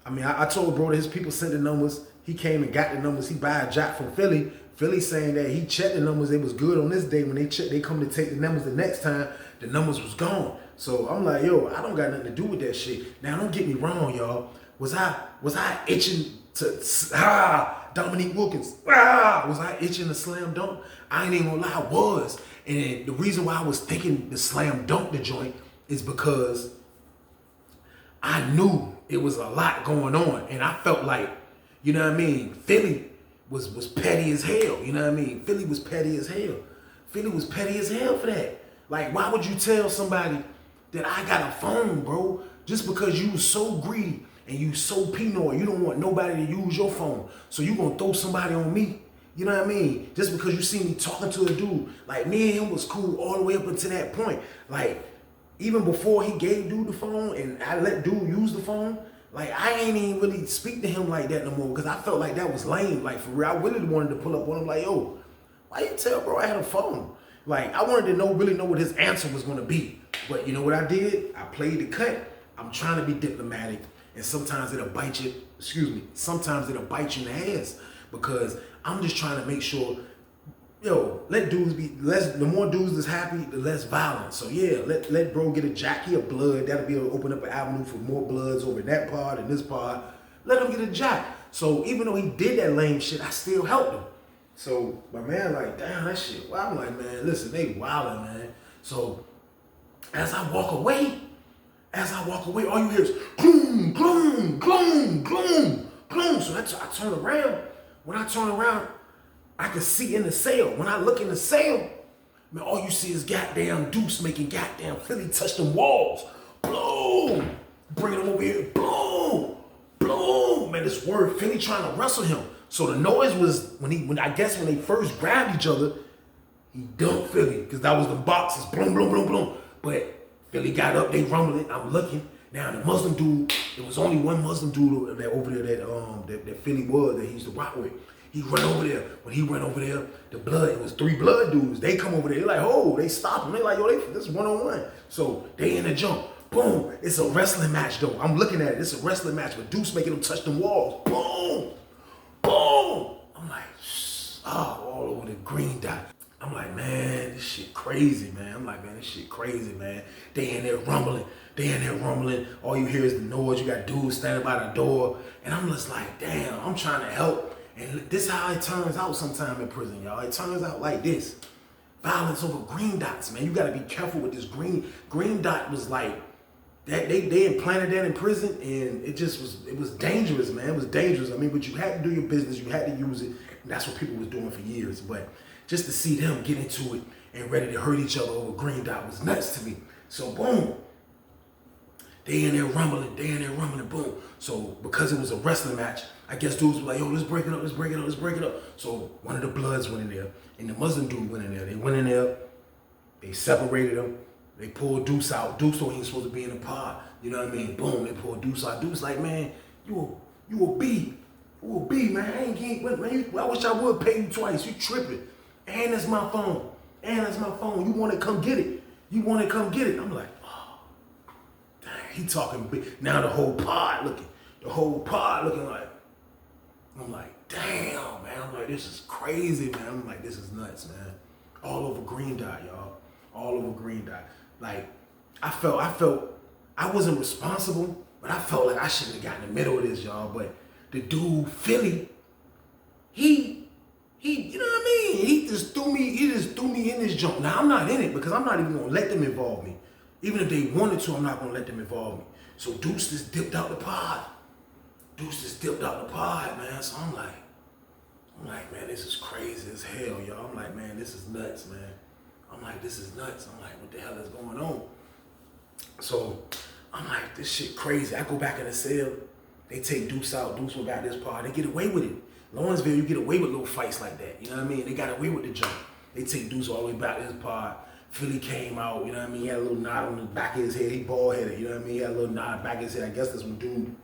I told bro that his people sent the numbers. He came and got the numbers. He buy a jack from Philly. Philly saying that he checked the numbers. It was good on this day. When they come to take the numbers the next time, the numbers was gone. So I'm like, yo, I don't got nothing to do with that shit. Now, don't get me wrong, y'all. Was I itching to Dominique Wilkins? Was I itching to slam dunk? I ain't even gonna lie, I was. And the reason why I was thinking to slam dunk the joint is because I knew it was a lot going on, and I felt like, you know what I mean, Philly was petty as hell, you know what I mean? Philly was petty as hell. Philly was petty as hell for that. Like, why would you tell somebody that I got a phone, bro, just because you was so greedy and you so paranoid, you don't want nobody to use your phone, so you gonna throw somebody on me? You know what I mean? Just because you see me talking to a dude, like me and him was cool all the way up until that point. Like, even before he gave dude the phone and I let dude use the phone, like I ain't even really speak to him like that no more because I felt like that was lame. Like for real, I really wanted to pull up on him like, yo, why you tell bro I had a phone? Like I wanted to really know what his answer was gonna be. But you know what I did? I played the cut. I'm trying to be diplomatic, and sometimes it'll bite you, sometimes it'll bite you in the ass because I'm just trying to make sure, yo, let dudes be less. The more dudes that's happy, the less violent. So yeah, let bro get a jack of blood. That'll be open up an avenue for more bloods over that part and this part. Let him get a jack. So even though he did that lame shit, I still helped him. So my man like, damn, that shit. Well, I'm like, man, listen, they wildin', man. So as I walk away, all you hear is gloom, gloom, gloom, gloom, gloom. So I turn around. When I turn around, I can see in the cell. When I look in the cell, man, all you see is goddamn Deuce making goddamn Philly touch them walls. Boom! Bringing him over here. Boom! Boom! Man, this word Philly trying to wrestle him. So the noise was when they first grabbed each other, he dumped Philly because that was the boxes. Boom, boom, boom, boom. But Philly got up, they rumbling. I'm looking. Now the Muslim dude, it was only one Muslim dude that over there that Philly was that he used to rock with. He run over there. When he run over there, the blood, it was 3 blood dudes. They come over there. They're like, oh, they stop him. They like, yo, this is one-on-one. So they in the jump. Boom. It's a wrestling match, though. I'm looking at it. It's a wrestling match with Deuce making them touch them walls. Boom. Boom. I'm like, all over the green dot. I'm like, man, this shit crazy, man. They in there rumbling. All you hear is the noise. You got dudes standing by the door. And I'm just like, damn, I'm trying to help. And this is how it turns out sometime in prison, y'all. It turns out like this. Violence over green dots, man. You got to be careful with this green. Green dot was like they implanted that in prison, and it was dangerous, man. It was dangerous. I mean, but you had to do your business, you had to use it, and that's what people was doing for years. But just to see them get into it and ready to hurt each other over green dot was nuts to me. So boom, they in there rumbling, boom. So because it was a wrestling match, I guess dudes were like, yo, let's break it up. So one of the Bloods went in there, and the Muslim dude went in there. They went in there, they separated them. They pulled Deuce out. Deuce don't even supposed to be in the pod. You know what I mean? Boom, they pulled Deuce out. Deuce like, man, you a B. You a B, man. I ain't getting, man, I wish I would pay you twice. You tripping. And that's my phone. You want to come get it. I'm like, oh, dang, he talking big. Now the whole pod looking like, I'm like, damn, man. I'm like, this is crazy, man. I'm like, this is nuts, man. All over green dot, y'all. All over green dot. Like, I felt I wasn't responsible, but I felt like I shouldn't have gotten in the middle of this, y'all. But the dude, Philly, he, you know what I mean? He just threw me in this junk. Now, I'm not in it because I'm not even gonna let them involve me. Even if they wanted to, I'm not gonna let them involve me. So Deuce just dipped out the pod. Man. So I'm like, man, this is crazy as hell, y'all. I'm like, man, this is nuts, man. I'm like, what the hell is going on? So I'm like, this shit crazy. I go back in the cell. They take Deuce out. Deuce went back this part. They get away with it. Lawrenceville, you get away with little fights like that. You know what I mean? They got away with the jump. They take Deuce all the way back to his part. Philly came out, you know what I mean? He had a little knot on the back of his head. He bald headed, you know what I mean? He had a little knot on the back of his head. I guess this one dude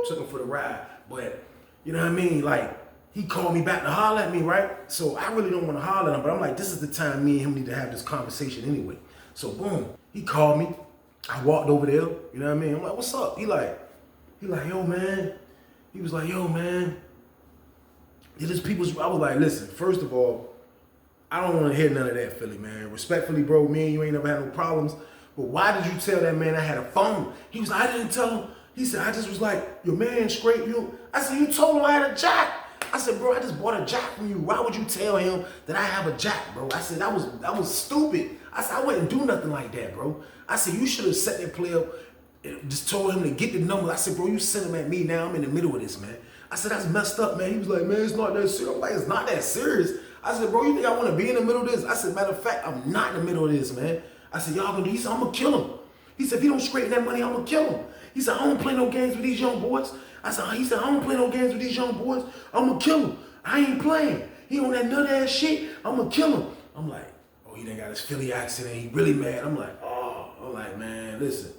took him for the ride. But, you know what I mean? Like, he called me back to holler at me, right? So I really don't want to holler at him, but I'm like, this is the time me and him need to have this conversation anyway. So boom, he called me. I walked over there, you know what I mean? I'm like, what's up? He like, yo, man. He was like, yo, man. I was like, listen, first of all, I don't want to hear none of that, Philly, man. Respectfully, bro, me and you ain't never had no problems. But why did you tell that man I had a phone? He was like, I didn't tell him. He said, I just was like, your man straight you. I said, you told him I had a jack. I said, bro, I just bought a jack from you. Why would you tell him that I have a jack, bro? I said, that was stupid. I said, I wouldn't do nothing like that, bro. I said, you should have set that play up and just told him to get the number. I said, bro, you sent him at me now. I'm in the middle of this, man. I said, that's messed up, man. He was like, man, it's not that serious. I'm like, it's not that serious. I said, bro, you think I want to be in the middle of this? I said, matter of fact, I'm not in the middle of this, man. I said, y'all gonna do? He said, I'm gonna kill him. He said, if he don't straighten that money, I'm gonna kill him. He said, I don't play no games with these young boys. He said, I don't play no games with these young boys. I'm gonna kill him. I ain't playing. He on that nut ass shit. I'm gonna kill him. I'm like, oh, he done got his Philly accent and he really mad. I'm like, man, listen.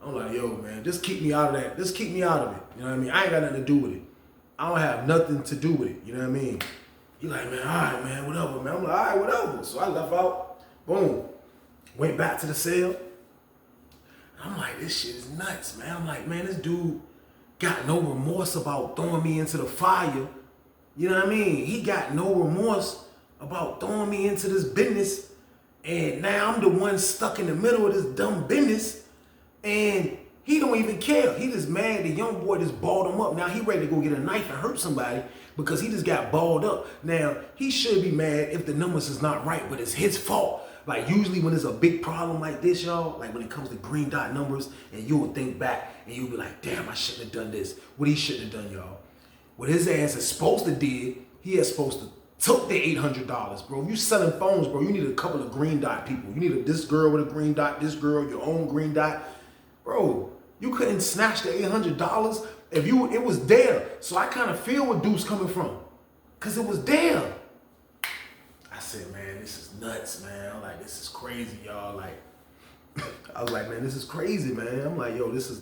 I'm like, yo, man, just keep me out of that. Just keep me out of it. You know what I mean? I ain't got nothing to do with it. I don't have nothing to do with it. You know what I mean? He like, man, all right, man, whatever, man. I'm like, all right, whatever. So I left out. Boom. Went back to the cell. I'm like, this shit is nuts, man. I'm like, man, this dude got no remorse about throwing me into the fire. You know what I mean? He got no remorse about throwing me into this business. And now I'm the one stuck in the middle of this dumb business. And he don't even care. He just mad the young boy just balled him up. Now he ready to go get a knife and hurt somebody because he just got balled up. Now, he should be mad if the numbers is not right, but it's his fault. Like usually when there's a big problem like this, y'all, like when it comes to green dot numbers, and you will think back and you'll be like, damn, I shouldn't have done this. What he shouldn't have done, y'all. What his ass is supposed to did, he is supposed to took the $800, bro. You selling phones, bro. You need a couple of green dot people. You need this girl with a green dot, this girl, your own green dot. Bro, you couldn't snatch the $800 if it was there. So I kind of feel where Deuce coming from. Cause it was there. I said, man, this is nuts, man. I'm like, this is crazy, y'all. Like, I was like, man, this is crazy, man. I'm like, yo, this is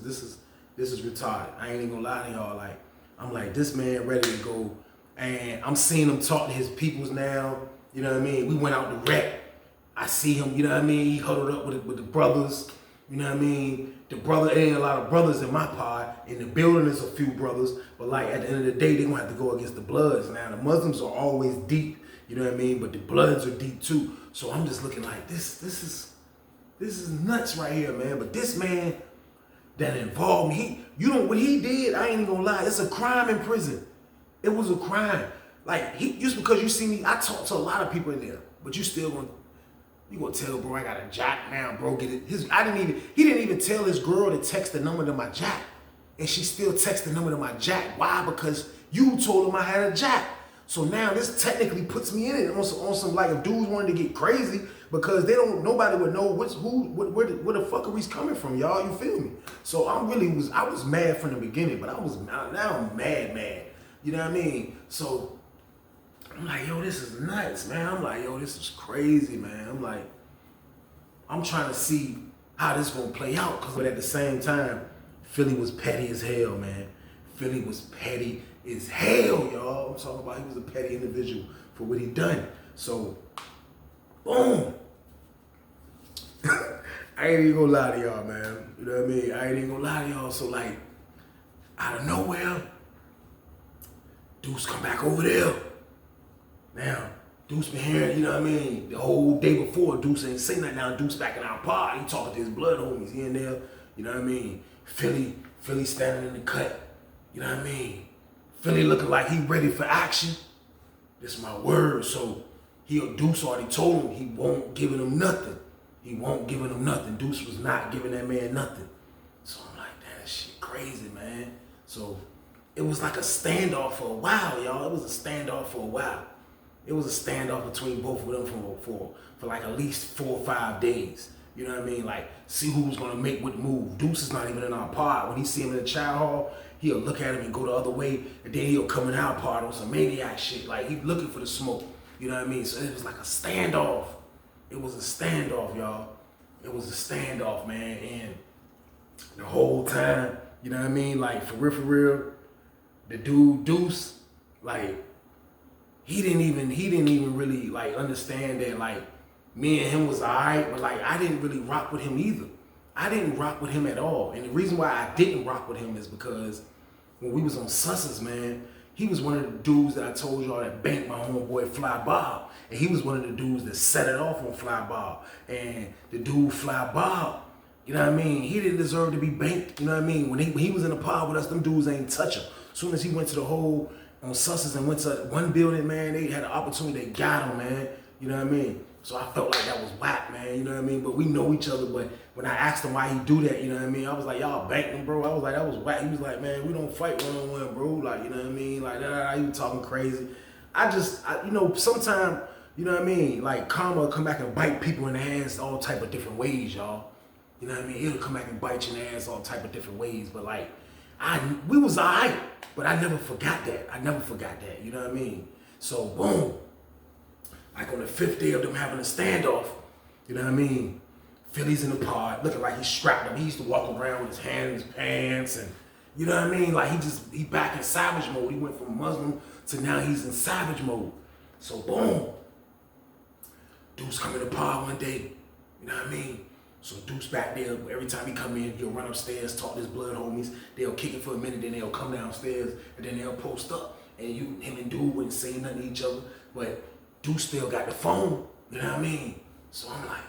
retarded. I ain't even gonna lie to y'all. Like, I'm like, this man ready to go. And I'm seeing him talk to his peoples now. You know what I mean? We went out to wreck. I see him, you know what I mean? He huddled up with the brothers. You know what I mean? There ain't a lot of brothers in my pod. In the building, there's a few brothers. But like at the end of the day, they're gonna have to go against the Bloods. Now the Muslims are always deep, you know what I mean? But the Bloods are deep too. So I'm just looking like this is nuts right here, man. But this man that involved me, what he did, I ain't even gonna lie, it's a crime in prison. It was a crime. Like just because you see me, I talk to a lot of people in there, but you still gonna You gonna tell bro I got a jack now, bro? Get it? He didn't even tell his girl to text the number to my jack, and she still texted the number to my jack. Why? Because you told him I had a jack. So now this technically puts me in it on some like if dudes wanted to get crazy because nobody would know where the fuckery's coming from, y'all. You feel me? So I was mad from the beginning, but now I'm mad. You know what I mean? So I'm like, yo, this is nuts, man. I'm like, yo, this is crazy, man. I'm like, I'm trying to see how this gonna play out. But at the same time, Philly was petty as hell, man. Philly was petty as hell, y'all. I'm talking about he was a petty individual for what he done. So, boom. I ain't even gonna lie to y'all, man. You know what I mean? I ain't even gonna lie to y'all. So like, out of nowhere, Deuce come back over there. Now, Deuce been here, you know what I mean? The whole day before, Deuce ain't say nothing. Now Deuce back in our pod. He talking to his blood homies. He in there, you know what I mean? Philly standing in the cut. You know what I mean? Philly looking like he ready for action. This is my word. So Deuce already told him he won't giving him nothing. He won't giving him nothing. Deuce was not giving that man nothing. So I'm like, damn, that shit crazy, man. So it was like a standoff for a while, y'all. It was a standoff for a while. It was a standoff between both of them for like at least 4 or 5 days. You know what I mean? Like, see who's gonna make what move. Deuce is not even in our pod. When he see him in the child hall, he'll look at him and go the other way, and then he'll come in our pod on some maniac shit. Like, he looking for the smoke. You know what I mean? So it was like a standoff. It was a standoff, y'all. It was a standoff, man. And the whole time, you know what I mean? Like, for real, the dude Deuce, like, he didn't even really like understand that like me and him was alright, but like I didn't really rock with him either. I didn't rock with him at all. And the reason why I didn't rock with him is because when we was on Susses, man, he was one of the dudes that I told y'all that banked my homeboy Fly Bob. And he was one of the dudes that set it off on Fly Bob. And the dude Fly Bob, you know what I mean? He didn't deserve to be banked, you know what I mean? When he was in the pod with us, them dudes ain't touch him. As soon as he went to the hole on Susses and went to one building, man, they had an opportunity, they got him, man. You know what I mean? So I felt like that was whack, man, you know what I mean? But we know each other, but when I asked him why he do that, you know what I mean? I was like, y'all banked him, bro. I was like, that was whack. He was like, man, we don't fight one-on-one, bro. Like, you know what I mean? Like, he was talking crazy. You know, sometimes, you know what I mean? Like, karma will come back and bite people in the ass all type of different ways, y'all. You know what I mean? It'll come back and bite you in the ass all type of different ways, but like, we was all right, but I never forgot that. You know what I mean? So, boom. Like on the 5th day of them having a standoff, you know what I mean? Philly's in the pod, looking like he's strapped up. He used to walk around with his hand in his pants and, you know what I mean? Like he back in savage mode. He went from Muslim to now he's in savage mode. So, boom. Deuce come in the pod one day, you know what I mean? So Deuce back there, every time he come in, he'll run upstairs, talk to his blood homies. They'll kick it for a minute, then they'll come downstairs, and then they'll post up. And him and Dude wouldn't say nothing to each other, but Deuce still got the phone, you know what I mean? So I'm like,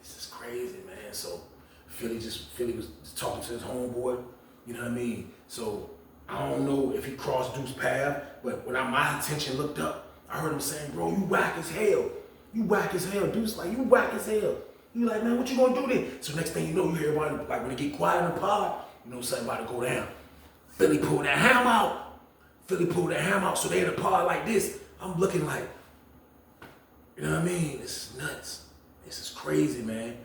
this is crazy, man. So Philly was talking to his homeboy, you know what I mean? So I don't know if he crossed Deuce's path, but when my attention looked up, I heard him saying, bro, you whack as hell. You whack as hell. Deuce like, you whack as hell. You like, man, what you gonna do then? So next thing you know, you hear everybody, like when they get quiet in the pod, you know something about to go down. Philly pulled that hammer out. So they in the pod like this. I'm looking like, you know what I mean? This is nuts. This is crazy, man.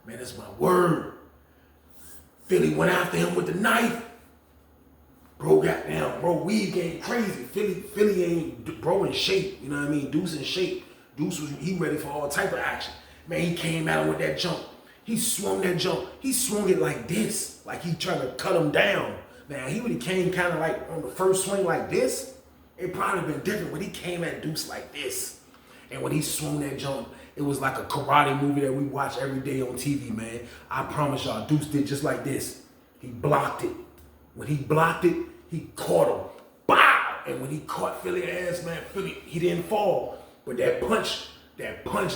Man, that's my word. Philly went after him with the knife. Bro got down. Bro, weed game crazy. Philly ain't, bro in shape. You know what I mean? Deuce in shape. He ready for all type of action. Man, he came out with that jump. He swung that jump. He swung it like this. Like he trying to cut him down. Now, he would have came kind of like on the first swing like this. It probably been different, but he came at Deuce like this. And when he swung that jump, it was like a karate movie that we watch every day on TV, man. I promise y'all, Deuce did just like this. He blocked it. When he blocked it, he caught him. Bow! And when he caught Philly ass, man, he didn't fall. But that punch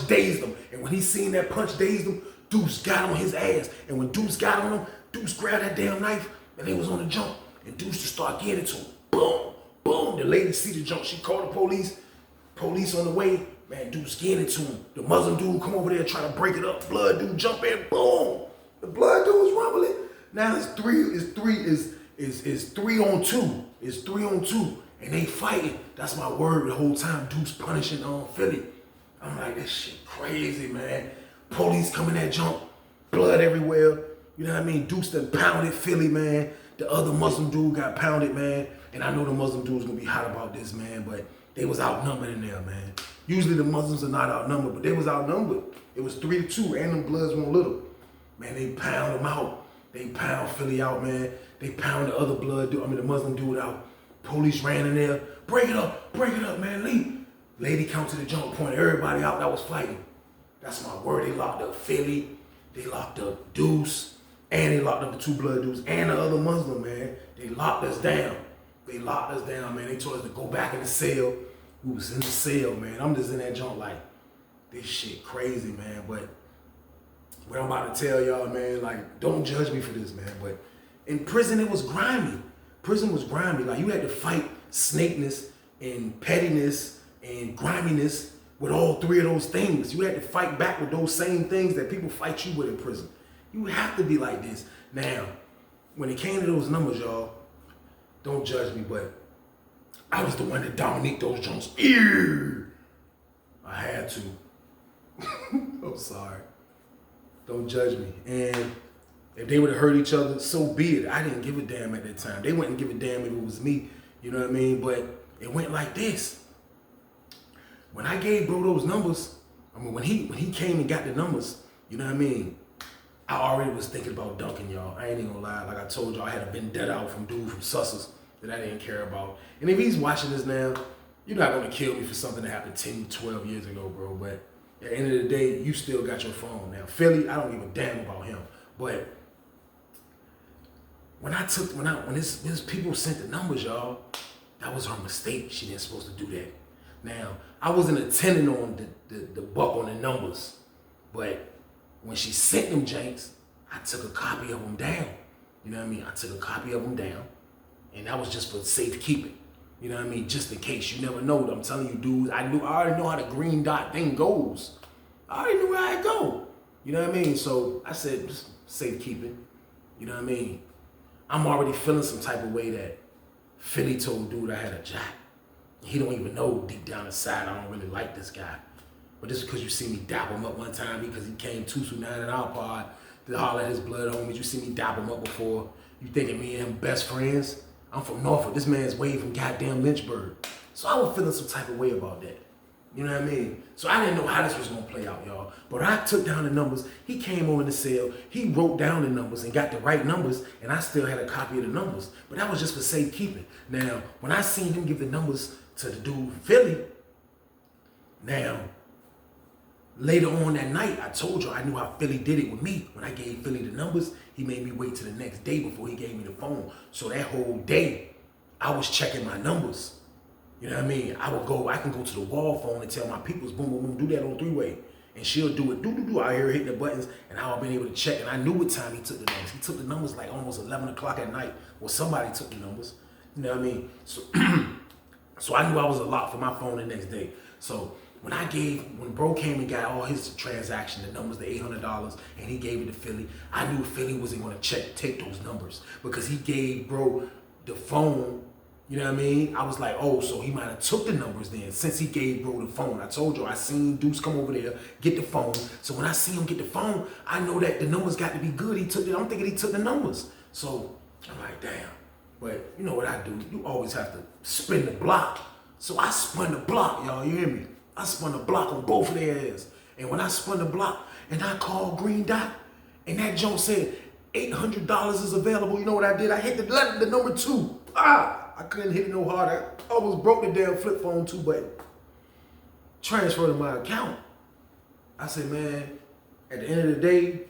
dazed him. And when he seen that punch dazed him, Deuce got on his ass. And when Deuce got on him, Deuce grabbed that damn knife and they was on the jump. And Deuce just started getting it to him. Boom, boom. The lady see the jump. She called the police. Police on the way. Man, dude skin it to him. The Muslim dude come over there try to break it up. Blood dude jump in, boom. The blood dude was rumbling. Now it's three on two. It's 3-on-2. And they fighting. That's my word the whole time. Dude's punishing Philly. I'm like, this shit crazy, man. Police coming that jump. Blood everywhere. You know what I mean? Deuce done pounded Philly, man. The other Muslim dude got pounded, man. And I know the Muslim dude's gonna be hot about this, man, but they was outnumbered in there, man. Usually the Muslims are not outnumbered, but they was outnumbered. It was 3-2, and them Bloods weren't little. Man, they pound them out. They pound Philly out, man. They pound the other the Muslim dude out. Police ran in there. Break it up, man, leave. Lady come to the jump point, everybody out that was fighting. That's my word, they locked up Philly. They locked up Deuce. And they locked up the 2 blood dudes and the other Muslim, man. They locked us down. Man. They told us to go back in the cell. We was in the cell, man. I'm just in that junk like, this shit crazy, man. But what I'm about to tell y'all, man, like, don't judge me for this, man. But in prison, it was grimy. Prison was grimy. Like, you had to fight snakeness and pettiness and griminess with all 3 of those things. You had to fight back with those same things that people fight you with in prison. You have to be like this. Now, when it came to those numbers, y'all, don't judge me, but I was the one that dominated those jumps. I had to. I'm sorry. Don't judge me. And if they would have hurt each other, so be it. I didn't give a damn at that time. They wouldn't give a damn if it was me. You know what I mean? But it went like this. When I gave bro those numbers, when he came and got the numbers, you know what I mean? I already was thinking about dunking y'all. I ain't even gonna lie. Like I told y'all, I had a vendetta out from dude from Susses that I didn't care about. And if he's watching this now, you're not gonna kill me for something that happened 10, 12 years ago, bro. But at the end of the day, you still got your phone. Now, Philly, I don't give a damn about him. But when his people sent the numbers, y'all, that was her mistake. She didn't supposed to do that. Now, I wasn't attending on the buck on the numbers, but when she sent them janks, I took a copy of them down. You know what I mean? I took a copy of them down, and that was just for safekeeping. You know what I mean? Just in case. You never know. I'm telling you, dudes, I already know how the green dot thing goes. I already knew where I'd go. You know what I mean? So I said, just safekeeping. You know what I mean? I'm already feeling some type of way that Philly told dude I had a jack. He don't even know deep down inside I don't really like this guy. But just because you see me dap him up one time because he came 229 in our pod to holler at his blood homies. You see me dap him up before. You thinking me and him best friends? I'm from Norfolk. This man's way from goddamn Lynchburg. So I was feeling some type of way about that. You know what I mean? So I didn't know how this was gonna play out, y'all. But I took down the numbers. He came over the cell. He wrote down the numbers and got the right numbers, and I still had a copy of the numbers. But that was just for safekeeping. Now, when I seen him give the numbers to the dude from Philly, now, later on that night, I told you I knew how Philly did it with me. When I gave Philly the numbers, he made me wait till the next day before he gave me the phone. So that whole day, I was checking my numbers. You know what I mean? I can go to the wall phone and tell my peoples, boom, boom, boom, do that on 3-way. And she'll do it, do, out here hitting the buttons, and I've been able to check. And I knew what time he took the numbers. He took the numbers like almost 11 o'clock at night. Well, somebody took the numbers. You know what I mean? So, so I knew I was a lot for my phone the next day. So when bro came and got all his transaction, the numbers, the $800, and he gave it to Philly, I knew Philly wasn't gonna take those numbers because he gave bro the phone. You know what I mean? I was like, oh, so he might have took the numbers then since he gave bro the phone. I told you, I seen Deuce come over there, get the phone. So when I see him get the phone, I know that the numbers got to be good. I'm thinking he took the numbers. So I'm like, damn. But you know what I do? You always have to spin the block. So I spun the block, y'all, you hear me? I spun the block on both of their ass. And when I spun the block and I called Green Dot, and that junk said $800 is available, you know what I did? I hit the number 2. I couldn't hit it no harder. I almost broke the damn flip phone 2 button. Transfer to my account. I said, man, at the end of the day,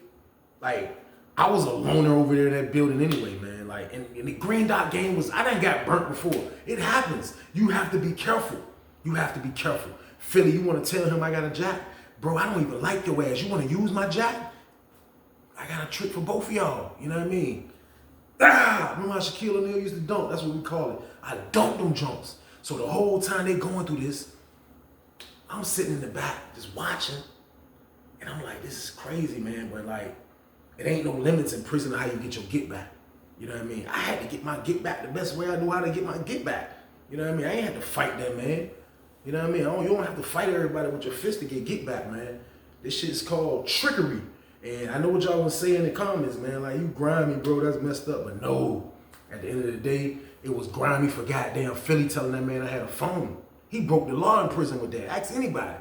like, I was a loner over there in that building anyway, man. Like, and the Green Dot game I done got burnt before. It happens. You have to be careful. You have to be careful. Philly, you want to tell him I got a jack? Bro, I don't even like your ass. You want to use my jack? I got a trick for both of y'all. You know what I mean? Remember how Shaquille O'Neal used to dunk? That's what we call it. I dunked them jumps. So the whole time they going through this, I'm sitting in the back just watching, and I'm like, this is crazy, man. But like, it ain't no limits in prison of how you get your get back. You know what I mean? I had to get my get back the best way I knew how to get my get back. You know what I mean? I ain't had to fight that, man. You know what I mean? You don't have to fight everybody with your fist to get back, man. This shit's called trickery. And I know what y'all was saying in the comments, man. Like, you grimy, bro, that's messed up. But no, at the end of the day, it was grimy for goddamn Philly telling that man I had a phone. He broke the law in prison with that. Ask anybody.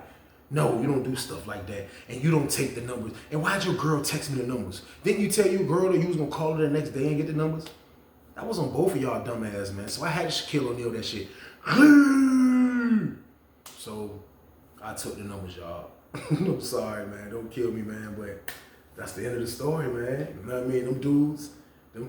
No, you don't do stuff like that. And you don't take the numbers. And why'd your girl text me the numbers? Didn't you tell your girl that you was gonna call her the next day and get the numbers? That was on both of y'all dumbass, man. So I had to Shaquille O'Neal that shit. So I took the numbers, y'all. I'm sorry, man. Don't kill me, man. But that's the end of the story, man. You know what I mean? Them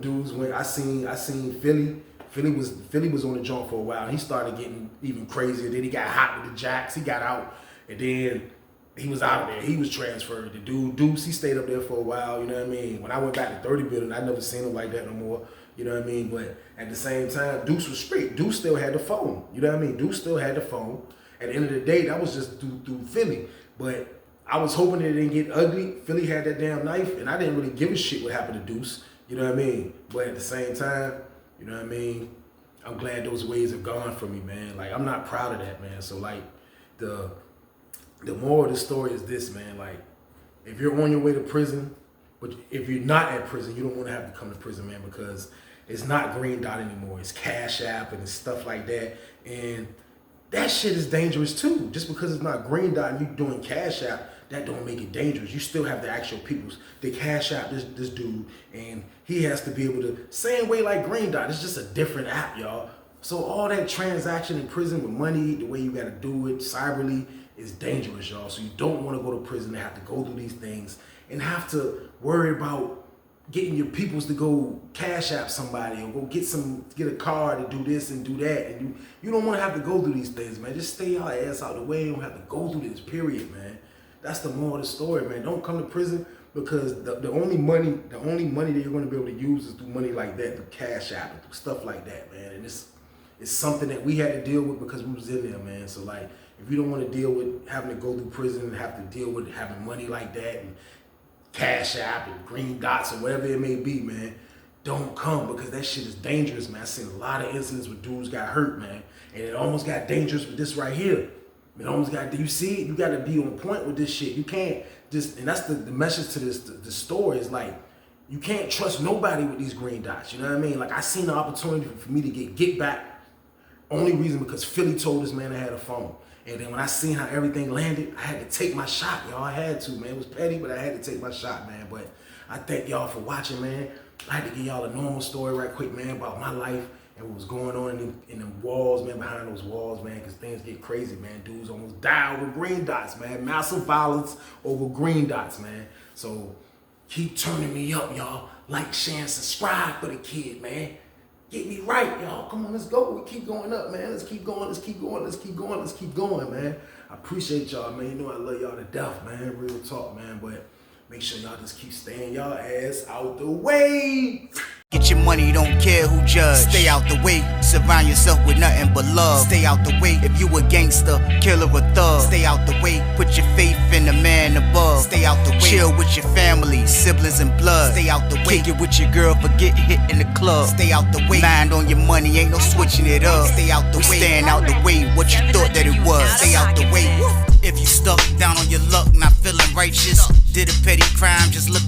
dudes went. I seen Philly. Philly was on the joint for a while. He started getting even crazier. Then he got hot with the jacks. He got out, and then he was out of there. He was transferred. The dude Deuce, he stayed up there for a while. You know what I mean? When I went back to 30 building, I never seen him like that no more. You know what I mean? But at the same time, Deuce was straight. Deuce still had the phone. You know what I mean? Deuce still had the phone. At the end of the day, that was just through Philly. But I was hoping that it didn't get ugly. Philly had that damn knife, and I didn't really give a shit what happened to Deuce. You know what I mean? But at the same time, you know what I mean? I'm glad those ways have gone from me, man. Like, I'm not proud of that, man. So, like, the moral of the story is this, man. Like, if you're on your way to prison, but if you're not at prison, you don't want to have to come to prison, man, because it's not Green Dot anymore. It's Cash App and stuff like that. And that shit is dangerous, too. Just because it's not Green Dot and you doing Cash App, that don't make it dangerous. You still have the actual peoples. They Cash App this dude, and he has to be able to, same way like Green Dot. It's just a different app, y'all. So all that transaction in prison with money, the way you got to do it cyberly, is dangerous, y'all. So you don't want to go to prison and have to go through these things and have to worry about getting your peoples to go Cash App somebody or go get a car to do this and do that. And you don't want to have to go through these things, man. Just stay your ass out the way. You don't have to go through this, period, man. That's the moral of the story, man. Don't come to prison because the only money that you're going to be able to use is through money like that, through Cash App and through stuff like that, man. And it's something that we had to deal with because we was in there, man. So, like, if you don't want to deal with having to go through prison and have to deal with having money like that and Cash App and Green Dots or whatever it may be, man, don't come because that shit is dangerous, man. I seen a lot of incidents where dudes got hurt, man. And it almost got dangerous with this right here. It almost got, you see it? You got to be on point with this shit. You can't just, and that's the message to the story is like, you can't trust nobody with these Green Dots. You know what I mean? Like, I seen the opportunity for me to get back. Only reason because Philly told this man I had a phone. And then when I seen how everything landed, I had to take my shot, y'all. I had to, man. It was petty, but I had to take my shot, man. But I thank y'all for watching, man. I had to give y'all a normal story right quick, man, about my life and what was going on in the walls, man, behind those walls, man, because things get crazy, man. Dudes almost die over Green Dots, man. Massive violence over Green Dots, man. So keep turning me up, y'all. Like, share, and subscribe for the kid, man. Get me right, y'all. Come on, let's go. We keep going up, man. Let's keep going. Let's keep going. Let's keep going. Let's keep going, man. I appreciate y'all, man. You know I love y'all to death, man. Real talk, man. But make sure y'all just keep staying y'all ass out the way. Get your money, don't care who judge. Stay out the way, surround yourself with nothing but love. Stay out the way if you a gangster, killer or thug. Stay out the way, put your faith in the man above. Stay out the way, chill with your family, siblings and blood. Stay out the way, kick it with your girl, forget hit in the club. Stay out the way, mind on your money, ain't no switching it up. Stay out the way, stand out the way, what you thought that it was. Stay out the way. If you stuck down on your luck, not feeling righteous, did a petty crime, just look